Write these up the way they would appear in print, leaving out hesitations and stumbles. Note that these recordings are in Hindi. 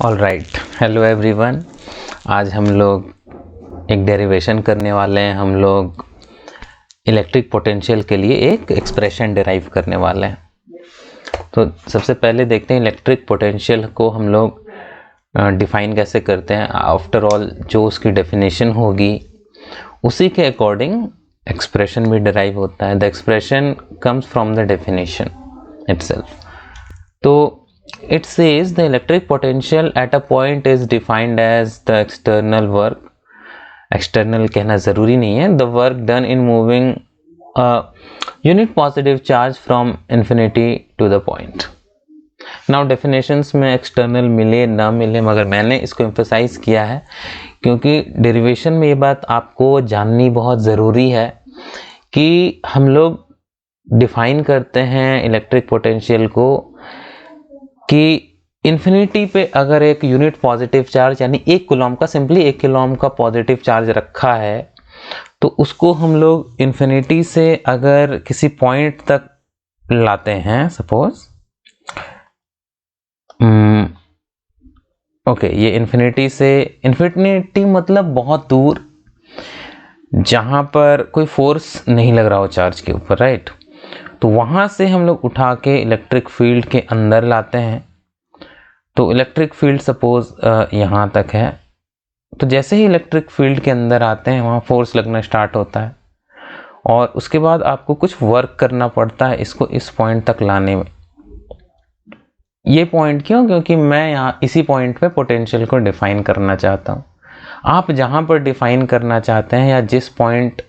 All right, hello everyone. आज हम लोग एक डेरिवेशन करने वाले हैं। हम लोग इलेक्ट्रिक पोटेंशियल के लिए एक एक्सप्रेशन डिराइव करने वाले हैं। तो सबसे पहले देखते हैं इलेक्ट्रिक पोटेंशियल को हम लोग डिफाइन कैसे करते हैं। आफ्टर ऑल जो उसकी डेफिनेशन होगी उसी के अकॉर्डिंग एक्सप्रेशन भी डिराइव होता है। The expression comes from the definition itself. तो it says the electric potential at a point is defined as the external work. external कहना ज़रूरी नहीं है। the work done in moving a unit positive charge from infinity to the point. now definitions में external मिले ना मिले, मगर मैंने इसको emphasize किया है क्योंकि derivation में ये बात आपको जाननी बहुत ज़रूरी है कि हम लोग डिफाइन करते हैं इलेक्ट्रिक पोटेंशियल को कि इन्फिनिटी पे अगर एक यूनिट पॉजिटिव चार्ज यानी एक कूलम का, सिंपली एक कूलम का पॉजिटिव चार्ज रखा है, तो उसको हम लोग इन्फिनिटी से अगर किसी पॉइंट तक लाते हैं, सपोज ये इन्फिनिटी मतलब बहुत दूर, जहां पर कोई फोर्स नहीं लग रहा हो चार्ज के ऊपर, राइट। तो वहां से हम लोग उठा के इलेक्ट्रिक फील्ड के अंदर लाते हैं। तो इलेक्ट्रिक फील्ड सपोज यहाँ तक है, तो जैसे ही इलेक्ट्रिक फील्ड के अंदर आते हैं वहाँ फोर्स लगना स्टार्ट होता है और उसके बाद आपको कुछ वर्क करना पड़ता है इसको इस पॉइंट तक लाने में। ये पॉइंट क्यों? क्योंकि मैं यहाँ इसी पॉइंट पे पोटेंशियल को डिफाइन करना चाहता हूँ। आप जहाँ पर डिफाइन करना चाहते हैं या जिस पॉइंट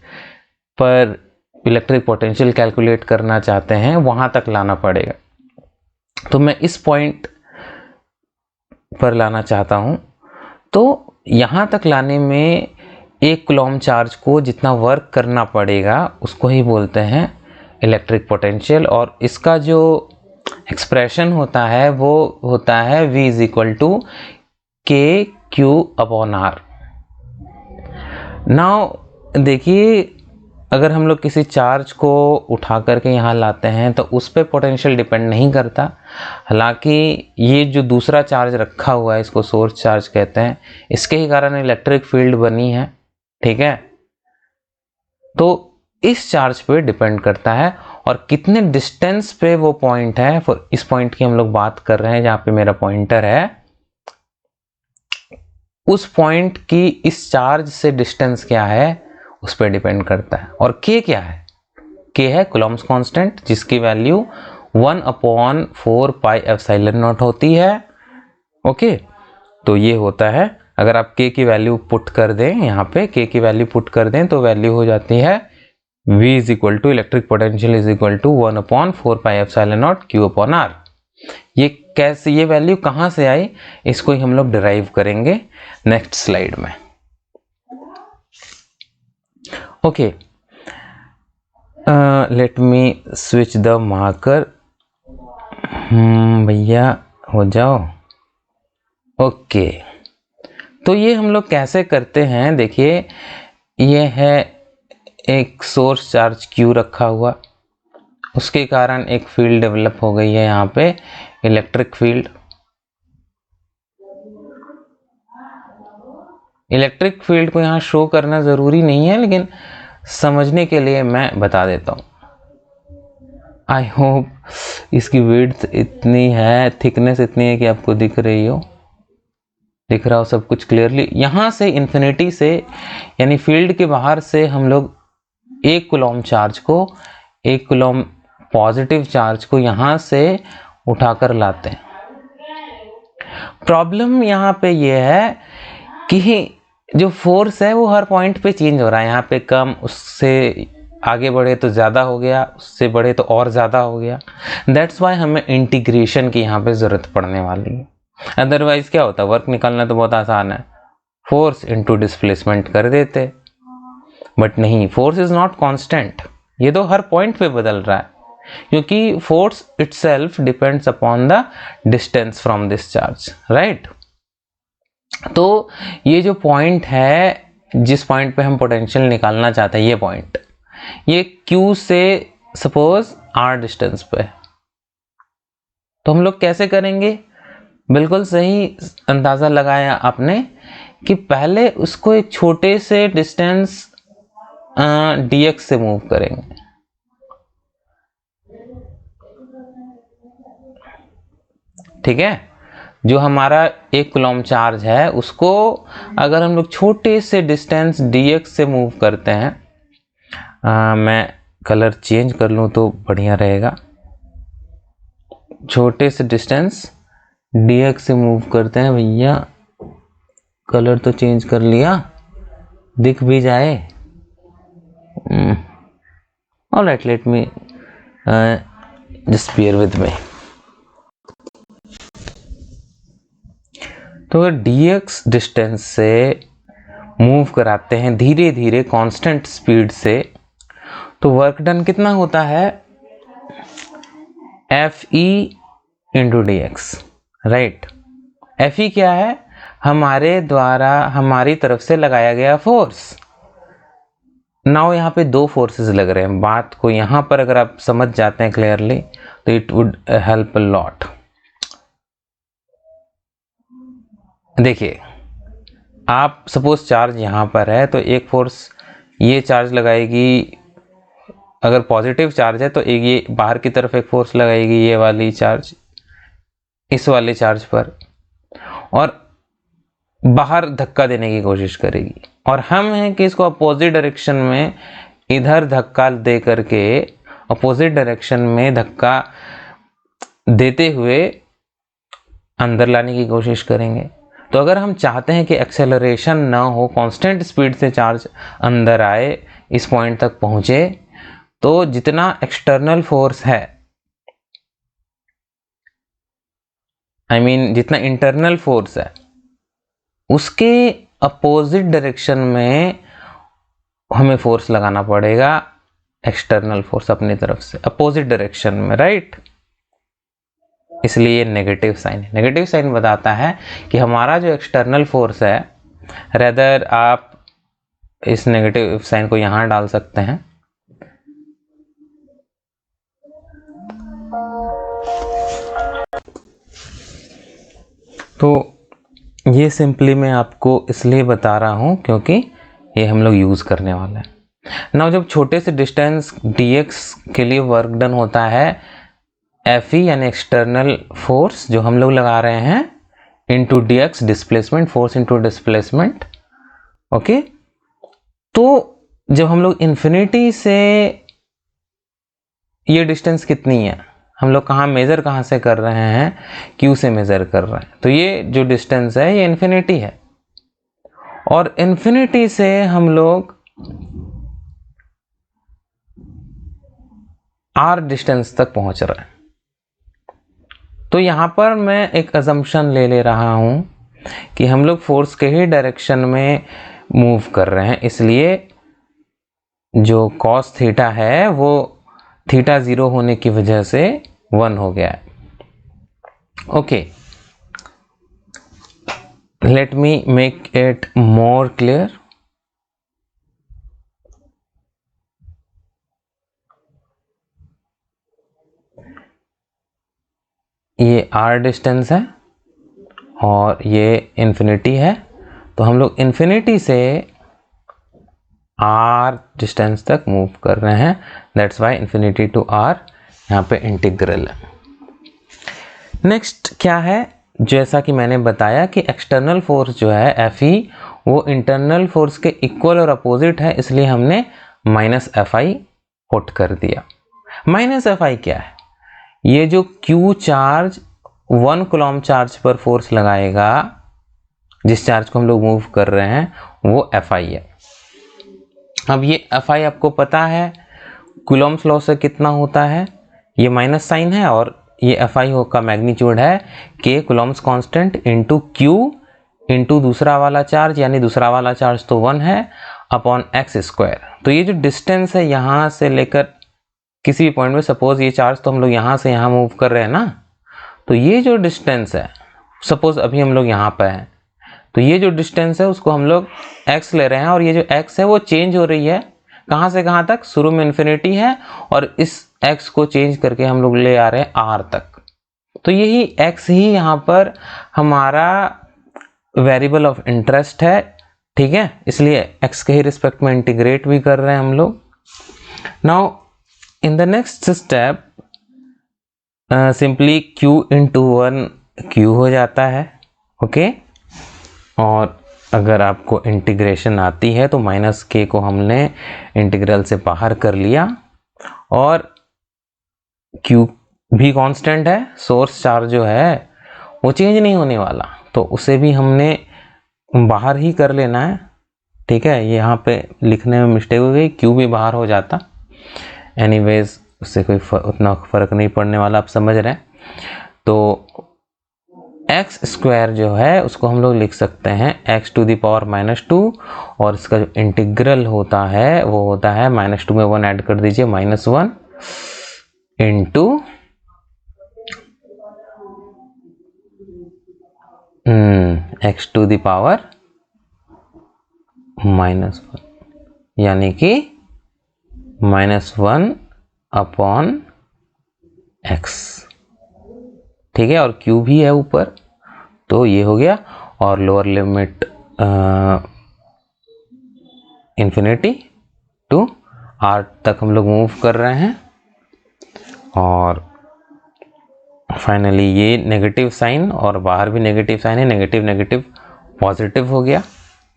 पर इलेक्ट्रिक पोटेंशियल कैलकुलेट करना चाहते हैं वहाँ तक लाना पड़ेगा। तो मैं इस पॉइंट पर लाना चाहता हूं, तो यहां तक लाने में एक कूलम चार्ज को जितना वर्क करना पड़ेगा उसको ही बोलते हैं इलेक्ट्रिक पोटेंशियल। और इसका जो एक्सप्रेशन होता है वो होता है V = KQ/R। नाउ देखिए, अगर हम लोग किसी चार्ज को उठा करके यहाँ लाते हैं तो उस पर पोटेंशियल डिपेंड नहीं करता। हालांकि ये जो दूसरा चार्ज रखा हुआ है इसको सोर्स चार्ज कहते हैं, इसके ही कारण इलेक्ट्रिक फील्ड बनी है, ठीक है। तो इस चार्ज पे डिपेंड करता है और कितने डिस्टेंस पे वो पॉइंट है। फॉर इस पॉइंट की हम लोग बात कर रहे हैं जहाँ पे मेरा पॉइंटर है, उस पॉइंट की इस चार्ज से डिस्टेंस क्या है उस पर डिपेंड करता है। और K क्या है? K है कूलम्स कांस्टेंट, जिसकी वैल्यू 1/4πε0 होती है। ओके, तो ये होता है, अगर आप K की वैल्यू पुट कर दें, यहाँ पे K की वैल्यू पुट कर दें तो वैल्यू हो जाती है V = इलेक्ट्रिक पोटेंशियल = 1/4πε0 Q/R। ये कैसे, ये वैल्यू कहाँ से आई, इसको ही हम लोग डिराइव करेंगे नेक्स्ट स्लाइड में। Okay, let me switch the marker. भैया हो जाओ। ओके, तो ये हम लोग कैसे करते हैं, देखिए ये है एक सोर्स चार्ज Q रखा हुआ, उसके कारण एक फील्ड डेवलप हो गई है यहाँ पे, इलेक्ट्रिक फील्ड। इलेक्ट्रिक फील्ड को यहाँ शो करना ज़रूरी नहीं है, लेकिन समझने के लिए मैं बता देता हूँ। आई होप इसकी विड्थ इतनी है, थिकनेस इतनी है कि आपको दिख रही हो, दिख रहा हो सब कुछ क्लियरली। यहाँ से इन्फिनिटी से यानी फील्ड के बाहर से हम लोग एक कूलम चार्ज को, एक कूलम पॉजिटिव चार्ज को यहाँ से उठाकर लाते हैं। प्रॉब्लम यहाँ पे ये है कि जो फोर्स है वो हर पॉइंट पे चेंज हो रहा है। यहाँ पे कम, उससे आगे बढ़े तो ज़्यादा हो गया, उससे बढ़े तो और ज़्यादा हो गया। दैट्स वाई हमें इंटीग्रेशन की यहाँ पे ज़रूरत पड़ने वाली है। अदरवाइज क्या होता है, वर्क निकालना तो बहुत आसान है, फोर्स इनटू डिस्प्लेसमेंट कर देते, बट नहीं, फोर्स इज़ नॉट कांस्टेंट। ये तो हर पॉइंट पे बदल रहा है क्योंकि force itself depends upon the distance from this charge, right. तो ये जो पॉइंट है, जिस पॉइंट पे हम पोटेंशियल निकालना चाहते हैं, ये पॉइंट, ये Q से सपोज R डिस्टेंस पे, तो हम लोग कैसे करेंगे, बिल्कुल सही अंदाज़ा लगाया आपने कि पहले उसको एक छोटे से डिस्टेंस dx से मूव करेंगे। ठीक है, जो हमारा 1 कूलम्ब चार्ज है उसको अगर हम लोग छोटे से डिस्टेंस dx से मूव करते हैं, मैं कलर चेंज कर लूँ तो बढ़िया रहेगा। छोटे से डिस्टेंस dx से मूव करते हैं भैया, कलर तो चेंज कर लिया, दिख भी जाए। Alright, let me just bear with me. तो अगर dx डिस्टेंस से मूव कराते हैं धीरे धीरे कांस्टेंट स्पीड से, तो वर्क डन कितना होता है, Fe into dx, right. Fe क्या है, हमारे द्वारा हमारी तरफ से लगाया गया फोर्स। नाउ यहाँ पे दो फोर्सेस लग रहे हैं, बात को यहाँ पर अगर आप समझ जाते हैं क्लियरली तो it would help a lot. देखिए, आप सपोज चार्ज यहाँ पर है तो एक फोर्स ये चार्ज लगाएगी, अगर पॉजिटिव चार्ज है तो एक ये बाहर की तरफ एक फोर्स लगाएगी, ये वाली चार्ज इस वाले चार्ज पर, और बाहर धक्का देने की कोशिश करेगी। और हम हैं कि इसको अपोजिट डायरेक्शन में इधर धक्का दे करके अपोजिट डायरेक्शन में धक्का देते हुए अंदर लाने की कोशिश करेंगे। तो अगर हम चाहते हैं कि एक्सेलरेशन ना हो, कांस्टेंट स्पीड से चार्ज अंदर आए, इस पॉइंट तक पहुंचे, तो जितना एक्सटर्नल फोर्स है, जितना इंटरनल फोर्स है, उसके अपोजिट डायरेक्शन में हमें फोर्स लगाना पड़ेगा, एक्सटर्नल फोर्स अपनी तरफ से अपोजिट डायरेक्शन में, राइट। इसलिए नेगेटिव साइन बताता है कि हमारा जो एक्सटर्नल फोर्स है, रेदर आप इस नेगेटिव साइन को यहां डाल सकते हैं, तो ये सिंपली मैं आपको इसलिए बता रहा हूं क्योंकि ये हम लोग यूज करने वाले हैं। नाउ जब छोटे से डिस्टेंस dx के लिए वर्क डन होता है, Fe यानी एक्सटर्नल फोर्स जो हम लोग लगा रहे हैं, into dx displacement, force into displacement, okay. तो जब हम लोग इन्फिनिटी से, ये डिस्टेंस कितनी है, हम लोग कहाँ से कर रहे हैं, Q से मेजर कर रहे हैं, तो ये जो डिस्टेंस है ये इन्फिनिटी है, और इन्फिनिटी से हम लोग R डिस्टेंस तक पहुंच रहे हैं। तो यहां पर मैं एक अजम्पशन ले रहा हूं कि हम लोग फोर्स के ही डायरेक्शन में मूव कर रहे हैं, इसलिए जो cos थीटा है वो थीटा 0 होने की वजह से 1 हो गया है, okay. Let me make it more clear. ये r डिस्टेंस है और ये इन्फिनिटी है, तो हम लोग इन्फिनिटी से r डिस्टेंस तक मूव कर रहे हैं, that's why infinity to r यहाँ पे इंटीग्रल है। नेक्स्ट क्या है, जैसा कि मैंने बताया कि एक्सटर्नल फोर्स जो है Fe वो इंटरनल फोर्स के इक्वल और अपोजिट है, इसलिए हमने -Fi पुट कर दिया। -Fi क्या है, ये जो Q चार्ज 1 कूलम्ब चार्ज पर फोर्स लगाएगा, जिस चार्ज को हम लोग मूव कर रहे हैं, वो Fi है। अब ये Fi आपको पता है कूलम्ब्स लॉ से कितना होता है, ये माइनस साइन है और ये Fi का मैग्नीट्यूड है K Coulomb's constant into Q into दूसरा वाला चार्ज, यानी दूसरा वाला चार्ज तो 1 है, अपॉन x स्क्वायर। तो ये जो डिस्टेंस है यहाँ से लेकर किसी भी पॉइंट में, सपोज ये चार्ज तो हम लोग यहाँ से यहाँ मूव कर रहे हैं ना, तो ये जो डिस्टेंस है, सपोज अभी हम लोग यहाँ पे हैं, तो ये जो डिस्टेंस है उसको हम लोग x ले रहे हैं, और ये जो x है वो चेंज हो रही है कहाँ से कहाँ तक, शुरू में इन्फिनिटी है और इस x को चेंज करके हम लोग ले आ रहे हैं r तक, तो यही x ही यहाँ पर हमारा वेरिएबल ऑफ इंटरेस्ट है, ठीक है, इसलिए x के ही रिस्पेक्ट में इंटीग्रेट भी कर रहे हैं हम लोग। Now in the next step simply q into 1 q हो जाता है, ओके। और अगर आपको इंटीग्रेशन आती है तो माइनस k को हमने इंटीग्रल से बाहर कर लिया, और q भी कांस्टेंट है, सोर्स चार्ज जो है वो चेंज नहीं होने वाला, तो उसे भी हमने बाहर ही कर लेना है, ठीक है। यहाँ पे लिखने में मिस्टेक हो गई, q भी बाहर हो जाता, एनीवेज उससे कोई उतना फ़र्क नहीं पड़ने वाला, आप समझ रहे हैं। तो एक्स स्क्वायर जो है उसको हम लोग लिख सकते हैं x टू द पावर -2, और इसका जो इंटीग्रल होता है वो होता है -2 में 1 ऐड कर दीजिए, -1 into x to the power -1, यानी कि -1 अपॉन x, ठीक है। और q भी है ऊपर, तो ये हो गया। और lower limit infinity to r तक हम लोग मूव कर रहे हैं, और फाइनली ये नेगेटिव साइन और बाहर भी नेगेटिव साइन है, नेगेटिव नेगेटिव पॉजिटिव हो गया।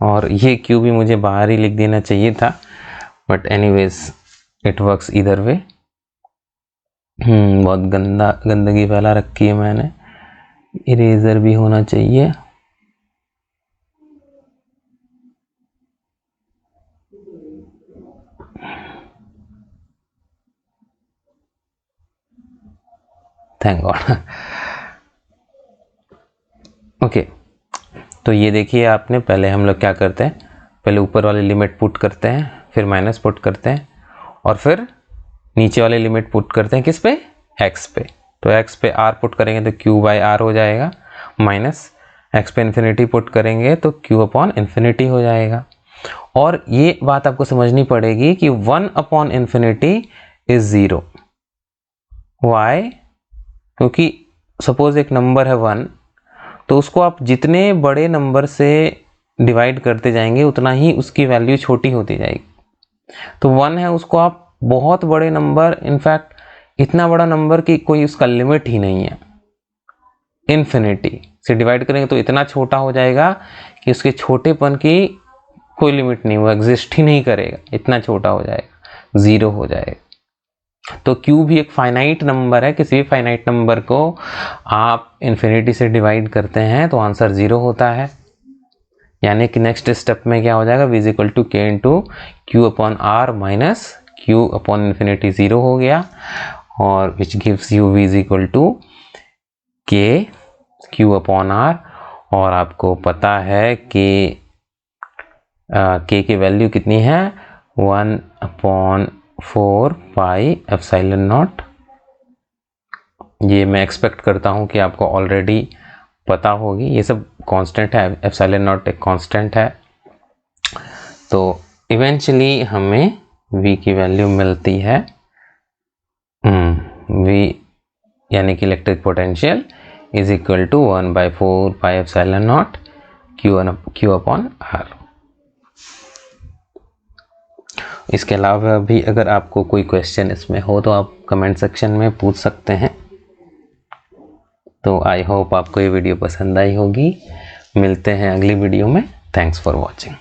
और ये q भी मुझे बाहर ही लिख देना चाहिए था, बट एनीवेज इट वर्क्स इधर वे। बहुत गंदगी फैला रखी है मैंने, इरेजर भी होना चाहिए। Thank God. ओके, तो ये देखिए आपने, पहले हम लोग क्या करते हैं, पहले ऊपर वाली लिमिट पुट करते हैं, फिर माइनस पुट करते हैं, और फिर नीचे वाले लिमिट पुट करते हैं किस पे, x पे। तो x पे r पुट करेंगे तो q बाई r हो जाएगा, माइनस x पे इन्फिनिटी पुट करेंगे तो q अपॉन इन्फिनिटी हो जाएगा। और ये बात आपको समझनी पड़ेगी कि 1 अपॉन इन्फिनिटी इज 0। वाई? क्योंकि सपोज एक नंबर है 1, तो उसको आप जितने बड़े नंबर से डिवाइड करते जाएंगे उतना ही उसकी वैल्यू छोटी होती जाएगी। तो 1 है, उसको आप बहुत बड़े नंबर, इनफैक्ट इतना बड़ा नंबर कि कोई उसका लिमिट ही नहीं है, इन्फिनिटी से डिवाइड करेंगे तो इतना छोटा हो जाएगा कि उसके छोटेपन की कोई लिमिट नहीं, वो एग्जिस्ट ही नहीं करेगा, इतना छोटा हो जाएगा, 0 हो जाएगा। तो q भी एक फाइनाइट नंबर है, किसी भी फाइनाइट नंबर को आप इन्फिनिटी से डिवाइड करते हैं तो आंसर 0 होता है। यानी कि नेक्स्ट स्टेप में क्या हो जाएगा, v is equal to k into q upon r minus q upon infinity 0 हो गया, और which gives you v is equal to k q upon r. और आपको पता है कि k की वैल्यू कितनी है, 1/4 पाई एप्सिलॉन नॉट। ये मैं एक्सपेक्ट करता हूँ कि आपको ऑलरेडी पता होगी, ये सब कांस्टेंट है, एप्सिलॉन नॉट एक कांस्टेंट है। तो इवेंचुअली हमें v की वैल्यू मिलती है v यानी कि electric potential is equal to 1/4 pi epsilon naught q upon r। इसके अलावा भी अगर आपको कोई क्वेश्चन इसमें हो तो आप कमेंट सेक्शन में पूछ सकते हैं। तो आई होप आपको ये वीडियो पसंद आई होगी। मिलते हैं अगली वीडियो में। Thanks for watching.